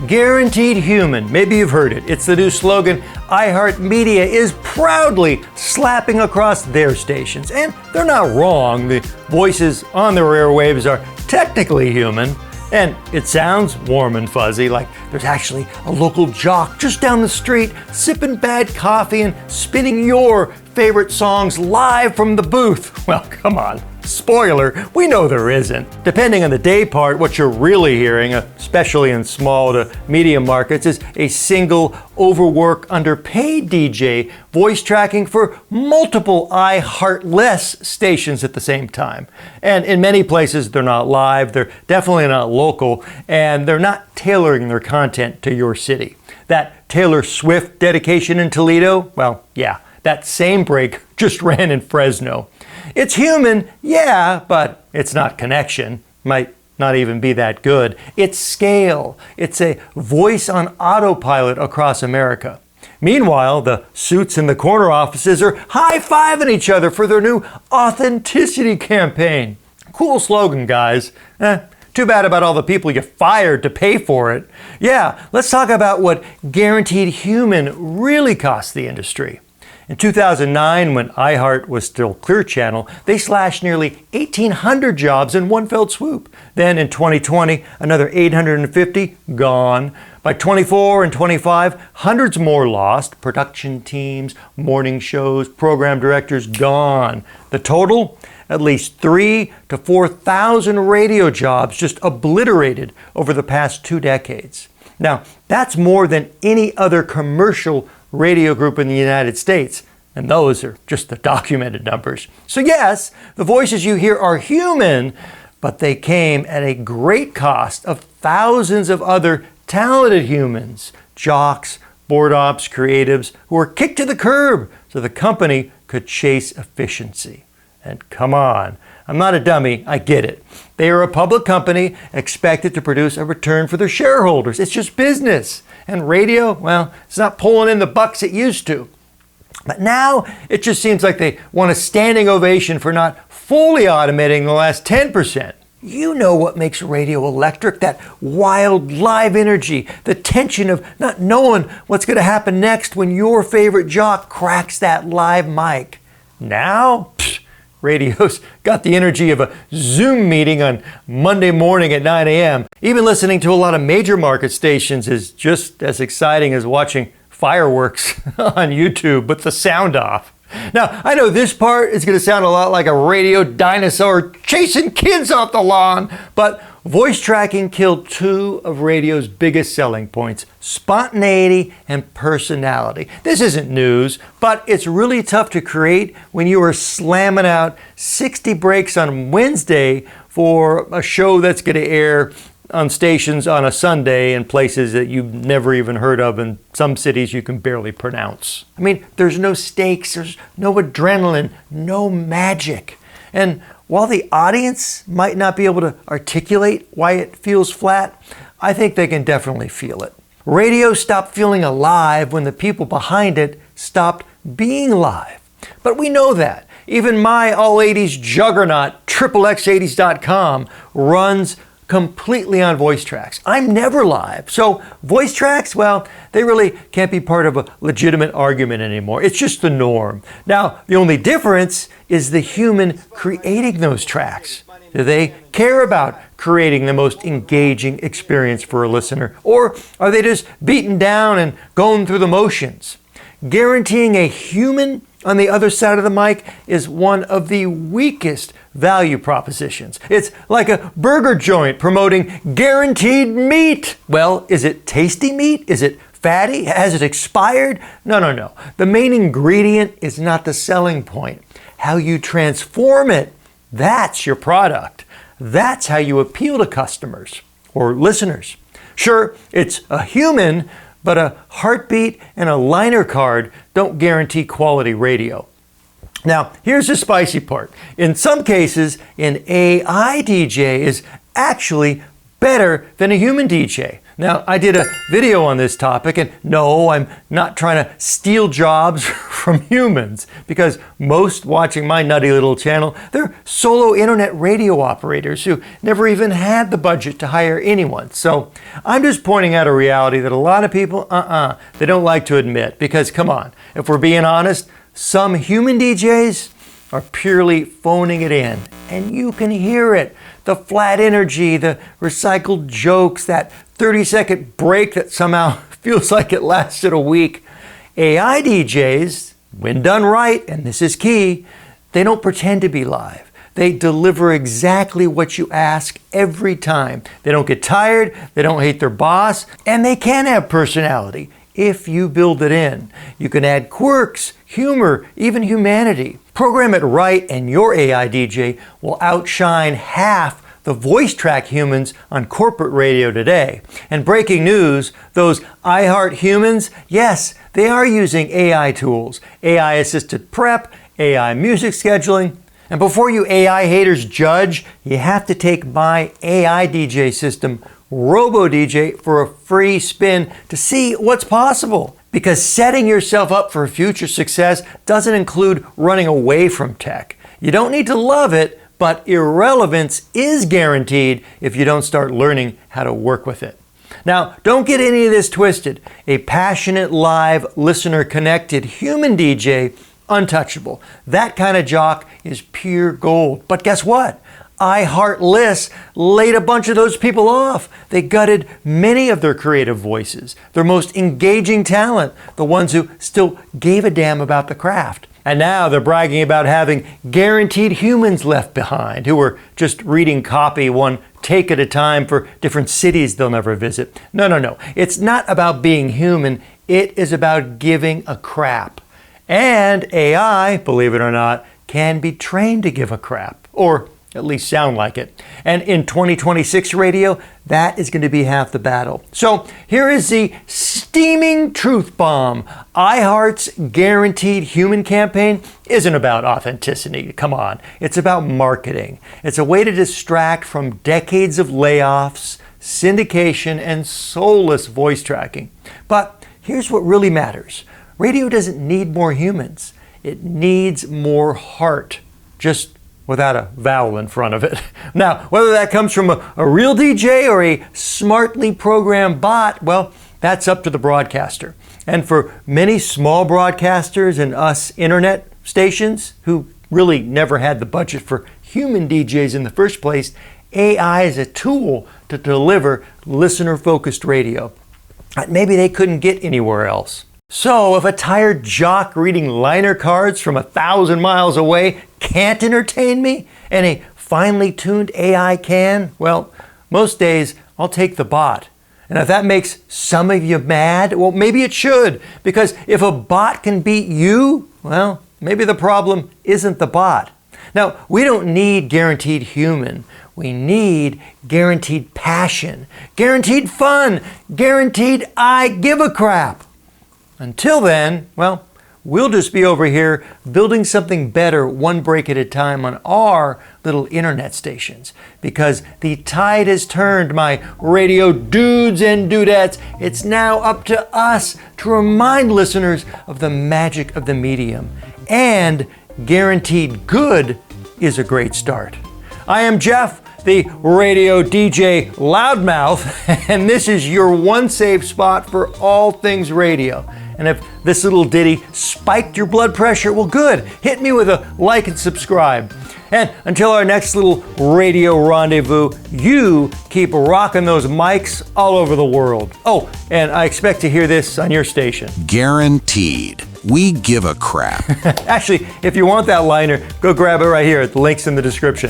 Guaranteed human. Maybe you've heard it. It's the new slogan iHeartMedia is proudly slapping across their stations. And they're not wrong. The voices on their airwaves are technically human. And it sounds warm and fuzzy, like there's actually a local jock just down the street sipping bad coffee and spinning your favorite songs live from the booth. Well, come on. Spoiler, we know there isn't. Depending on the day part, what you're really hearing, especially in small to medium markets, is a single, overworked, underpaid DJ voice tracking for multiple iHeartless stations at the same time. And in many places, they're not live, they're definitely not local, and they're not tailoring their content to your city. That Taylor Swift dedication in Toledo, well, yeah, that same break just ran in Fresno. It's human, yeah, but it's not connection. Might not even be that good. It's scale. It's a voice on autopilot across America. Meanwhile, the suits in the corner offices are high-fiving each other for their new authenticity campaign. Cool slogan, guys. Too bad about all the people you fired to pay for it. Yeah, let's talk about what guaranteed human really cost the industry. In 2009, when iHeart was still Clear Channel, they slashed nearly 1,800 jobs in one fell swoop. Then in 2020, another 850 gone. By 24 and 25, hundreds more lost. Production teams, morning shows, program directors gone. The total? At least 3,000 to 4,000 radio jobs just obliterated over the past 2 decades. Now, that's more than any other commercial radio group in the United States, and those are just the documented numbers. So yes, the voices you hear are human, but they came at a great cost of thousands of other talented humans, jocks, board ops, creatives, who were kicked to the curb so the company could chase efficiency. And come on, I'm not a dummy, I get it. They are a public company expected to produce a return for their shareholders. It's just business. And radio, well, it's not pulling in the bucks it used to. But now it just seems like they want a standing ovation for not fully automating the last 10%. You know what makes radio electric, that wild live energy, the tension of not knowing what's going to happen next when your favorite jock cracks that live mic. Now, radio's got the energy of a Zoom meeting on Monday morning at 9 a.m. Even listening to a lot of major market stations is just as exciting as watching fireworks on YouTube with the sound off. Now, I know this part is going to sound a lot like a radio dinosaur chasing kids off the lawn, but voice tracking killed 2 of radio's biggest selling points, spontaneity and personality. This isn't news, but it's really tough to create when you are slamming out 60 breaks on Wednesday for a show that's going to air on stations on a Sunday in places that you've never even heard of, in some cities you can barely pronounce. I mean, there's no stakes, there's no adrenaline, no magic. And while the audience might not be able to articulate why it feels flat, I think they can definitely feel it. Radio stopped feeling alive when the people behind it stopped being live. But we know that. Even my all-80s juggernaut, XXX80s.com, runs completely on voice tracks. I'm never live. So voice tracks, well, they really can't be part of a legitimate argument anymore. It's just the norm. Now, the only difference is the human creating those tracks. Do they care about creating the most engaging experience for a listener? Or are they just beaten down and going through the motions? Guaranteeing a human on the other side of the mic is one of the weakest value propositions. It's like a burger joint promoting guaranteed meat. Well, is it tasty meat? Is it fatty? Has it expired? No. The main ingredient is not the selling point. How you transform it, that's your product. That's how you appeal to customers or listeners. Sure, it's a human, but a heartbeat and a liner card don't guarantee quality radio. Now, here's the spicy part. In some cases, an AI DJ is actually better than a human DJ. Now, I did a video on this topic, and no, I'm not trying to steal jobs from humans, because most watching my nutty little channel, they're solo internet radio operators who never even had the budget to hire anyone. So I'm just pointing out a reality that a lot of people, they don't like to admit, because come on, if we're being honest, some human DJs are purely phoning it in, and you can hear it. The flat energy, the recycled jokes, that 30-second break that somehow feels like it lasted a week. AI DJs, when done right, and this is key, they don't pretend to be live. They deliver exactly what you ask every time. They don't get tired, they don't hate their boss, and they can have personality if you build it in. You can add quirks, humor, even humanity. Program it right, and your AI DJ will outshine half the voice track humans on corporate radio today. And breaking news, those iHeart humans, yes, they are using AI tools, AI assisted prep, AI music scheduling. And before you AI haters judge, you have to take my AI DJ system, RoboDJ, for a free spin to see what's possible. Because setting yourself up for future success doesn't include running away from tech. You don't need to love it, but irrelevance is guaranteed if you don't start learning how to work with it. Now, don't get any of this twisted. A passionate, live, listener-connected human DJ, untouchable. That kind of jock is pure gold. But guess what? iHeartMedia's laid a bunch of those people off. They gutted many of their creative voices, their most engaging talent, the ones who still gave a damn about the craft. And now they're bragging about having guaranteed humans left behind who are just reading copy one take at a time for different cities they'll never visit. No. It's not about being human. It is about giving a crap. And AI, believe it or not, can be trained to give a crap, or at least sound like it. And in 2026 radio, that is going to be half the battle. So here is the steaming truth bomb. iHeart's Guaranteed Human campaign isn't about authenticity. Come on. It's about marketing. It's a way to distract from decades of layoffs, syndication, and soulless voice tracking. But here's what really matters. Radio doesn't need more humans. It needs more heart. Just without a vowel in front of it. Now, whether that comes from a real DJ or a smartly programmed bot, well, that's up to the broadcaster. And for many small broadcasters and us internet stations who really never had the budget for human DJs in the first place, AI is a tool to deliver listener-focused radio that maybe they couldn't get anywhere else. So if a tired jock reading liner cards from 1,000 miles away can't entertain me, and a finely tuned AI can, well, most days I'll take the bot. And if that makes some of you mad, well, maybe it should, because if a bot can beat you, well, maybe the problem isn't the bot. Now, we don't need guaranteed human. We need guaranteed passion, guaranteed fun, guaranteed I give a crap. Until then, well, we'll just be over here building something better one break at a time on our little internet stations. Because the tide has turned, my radio dudes and dudettes. It's now up to us to remind listeners of the magic of the medium. And guaranteed good is a great start. I am Jeff, the radio DJ loudmouth, and this is your one safe spot for all things radio. And if this little ditty spiked your blood pressure, well, good. Hit me with a like and subscribe. And until our next little radio rendezvous, you keep rocking those mics all over the world. Oh, and I expect to hear this on your station. Guaranteed. We give a crap. Actually, if you want that liner, go grab it right here. The link's in the description.